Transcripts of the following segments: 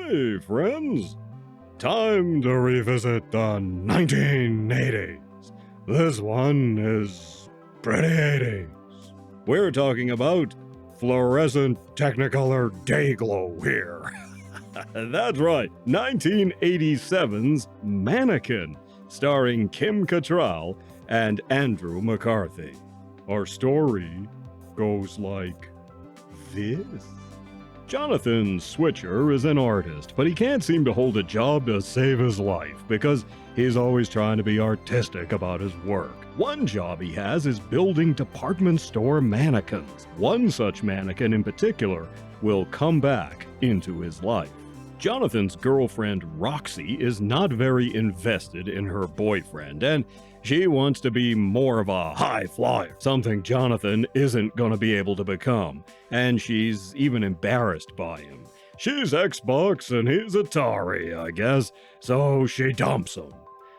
Hey, friends! Time to revisit the 1980s. This one is pretty 80s. We're talking about fluorescent Technicolor Dayglow here. That's right, 1987's Mannequin, starring Kim Cattrall and Andrew McCarthy. Our story goes like this. Jonathan Switcher is an artist, but he can't seem to hold a job to save his life because he's always trying to be artistic about his work. One job he has is building department store mannequins. One such mannequin in particular will come back into his life. Jonathan's girlfriend Roxy is not very invested in her boyfriend, and she wants to be more of a high flyer, something Jonathan isn't going to be able to become, and she's even embarrassed by him. She's Xbox and he's Atari, I guess, so she dumps him.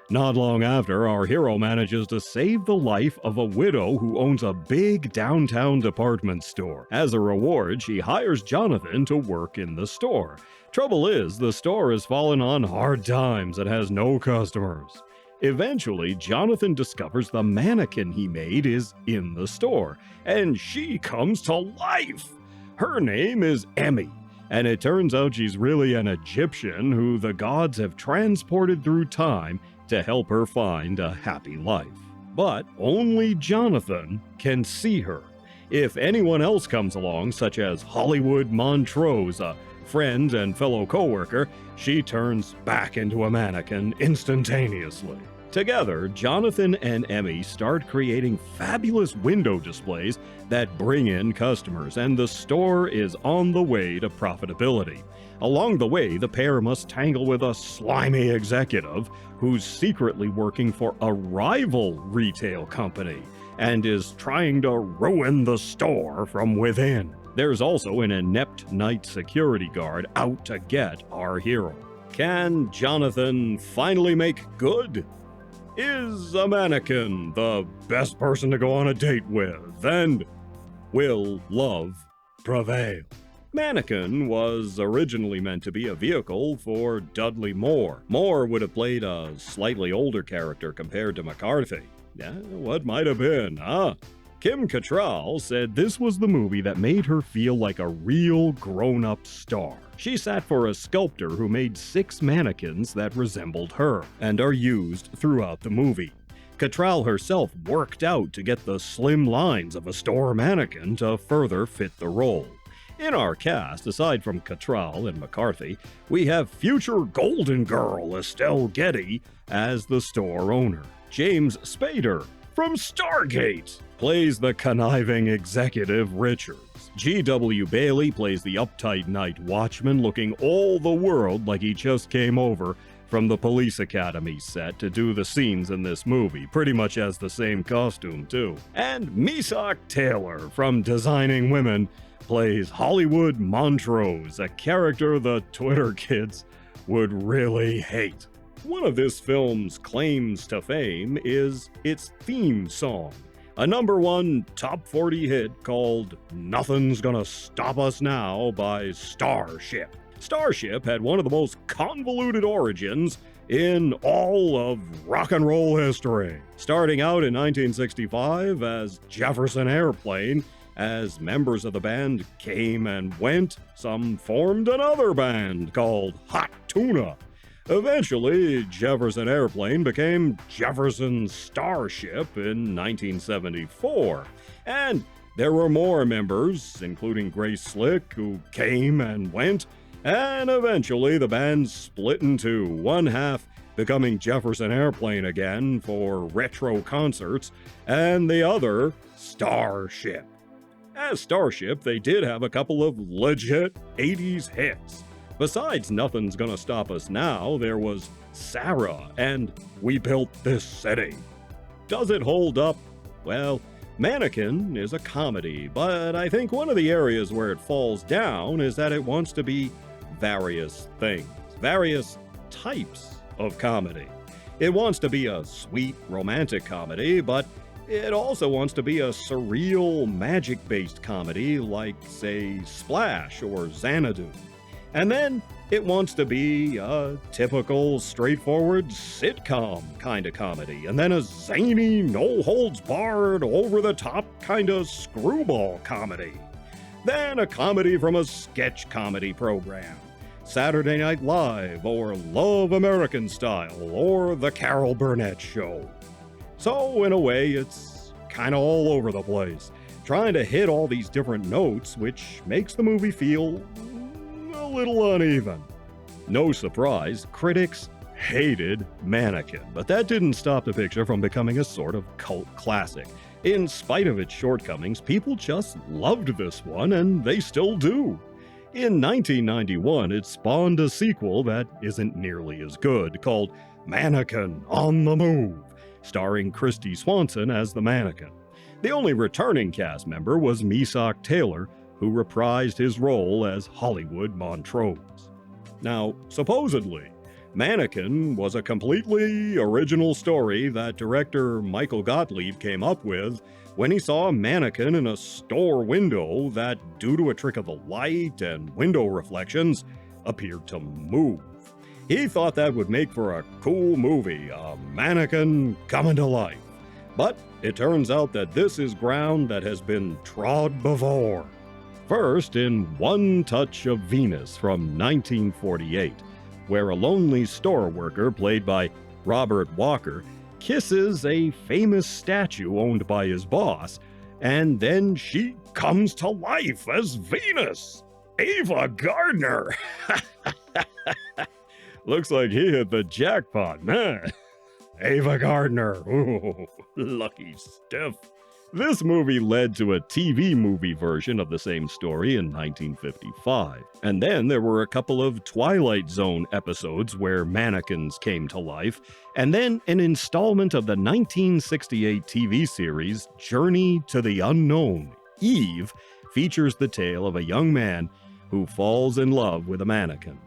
Not long after, our hero manages to save the life of a widow who owns a big downtown department store. As a reward, she hires Jonathan to work in the store. Trouble is, the store has fallen on hard times and has no customers. Eventually, Jonathan discovers the mannequin he made is in the store, and she comes to life! Her name is Emmy, and it turns out she's really an Egyptian who the gods have transported through time to help her find a happy life. But only Jonathan can see her. If anyone else comes along, such as Hollywood Montrose, a friend and fellow co-worker, she turns back into a mannequin instantaneously. Together, Jonathan and Emmy start creating fabulous window displays that bring in customers, and the store is on the way to profitability. Along the way, the pair must tangle with a slimy executive who's secretly working for a rival retail company and is trying to ruin the store from within. There's also an inept night security guard out to get our hero. Can Jonathan finally make good? Is a mannequin the best person to go on a date with? And will love prevail? Mannequin was originally meant to be a vehicle for Dudley Moore. Moore would have played a slightly older character compared to McCarthy. What might have been, huh? Kim Cattrall said this was the movie that made her feel like a real grown-up star. She sat for a sculptor who made 6 mannequins that resembled her, and are used throughout the movie. Cattrall herself worked out to get the slim lines of a store mannequin to further fit the role. In our cast, aside from Cattrall and McCarthy, we have future Golden Girl Estelle Getty as the store owner. James Spader from Stargate plays the conniving executive Richards. G.W. Bailey plays the uptight night watchman looking all the world like he just came over from the police academy set to do the scenes in this movie, pretty much has the same costume too. And Meshach Taylor from Designing Women plays Hollywood Montrose, a character the Twitter kids would really hate. One of this film's claims to fame is its theme song, a #1 top 40 hit called Nothing's Gonna Stop Us Now by Starship. Starship had one of the most convoluted origins in all of rock and roll history. Starting out in 1965 as Jefferson Airplane, as members of the band came and went, some formed another band called Hot Tuna. Eventually, Jefferson Airplane became Jefferson Starship in 1974, and there were more members, including Grace Slick, who came and went, and eventually the band split in two, one half becoming Jefferson Airplane again for retro concerts, and the other Starship. As Starship, they did have a couple of legit 80s hits. Besides Nothing's Gonna Stop Us Now, there was Sarah and We Built This City. Does it hold up? Well, Mannequin is a comedy, but I think one of the areas where it falls down is that it wants to be various things, various types of comedy. It wants to be a sweet, romantic comedy, but it also wants to be a surreal, magic-based comedy like, say, Splash or Xanadu. And then It wants to be a typical, straightforward sitcom kind of comedy, and then a zany, no-holds-barred, over-the-top kind of screwball comedy. Then a comedy from a sketch comedy program, Saturday Night Live, or Love American Style, or The Carol Burnett Show. So, in a way, it's kind of all over the place, trying to hit all these different notes, which makes the movie feel a little uneven. No surprise, critics hated Mannequin, but that didn't stop the picture from becoming a sort of cult classic. In spite of its shortcomings, people just loved this one, and they still do. In 1991, it spawned a sequel that isn't nearly as good, called Mannequin on the Move, starring Christy Swanson as the mannequin. The only returning cast member was Meshach Taylor, who reprised his role as Hollywood Montrose. Now, supposedly, Mannequin was a completely original story that director Michael Gottlieb came up with when he saw a mannequin in a store window that, due to a trick of the light and window reflections, appeared to move. He thought that would make for a cool movie, a mannequin coming to life. But it turns out that this is ground that has been trod before. First, in One Touch of Venus from 1948, where a lonely store worker played by Robert Walker kisses a famous statue owned by his boss, and then she comes to life as Venus, Ava Gardner. Looks like he hit the jackpot, man. Ava Gardner. Ooh, lucky stiff. This movie led to a TV movie version of the same story in 1955. And then there were a couple of Twilight Zone episodes where mannequins came to life, and then an installment of the 1968 TV series Journey to the Unknown. Eve features the tale of a young man who falls in love with a mannequin.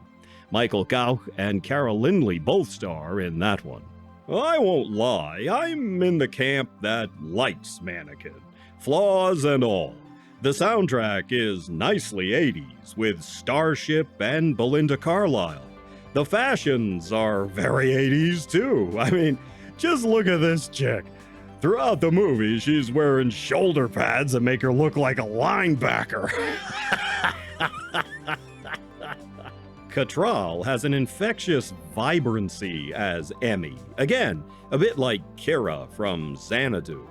Michael Gauch and Carol Lindley both star in that one. I won't lie, I'm in the camp that likes Mannequin, flaws and all. The soundtrack is nicely 80s, with Starship and Belinda Carlisle. The fashions are very 80s too. I mean, just look at this chick. Throughout the movie, she's wearing shoulder pads that make her look like a linebacker. Cattrall has an infectious vibrancy as Emmy. Again, a bit like Kira from Xanadu.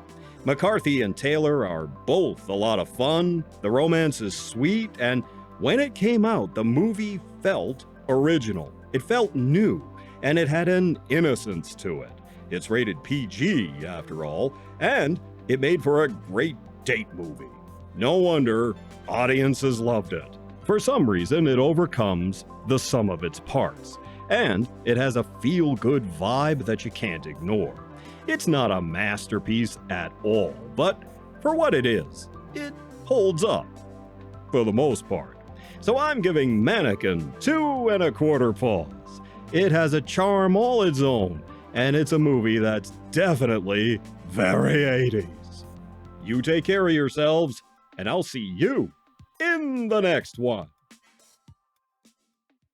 McCarthy and Taylor are both a lot of fun, the romance is sweet, and when it came out, the movie felt original. It felt new, and it had an innocence to it. It's rated PG, after all, and it made for a great date movie. No wonder audiences loved it. For some reason, it overcomes the sum of its parts, and it has a feel-good vibe that you can't ignore. It's not a masterpiece at all, but for what it is, it holds up, for the most part. So I'm giving Mannequin 2¼ paws. It has a charm all its own, and it's a movie that's definitely very 80s. You take care of yourselves, and I'll see you in the next one.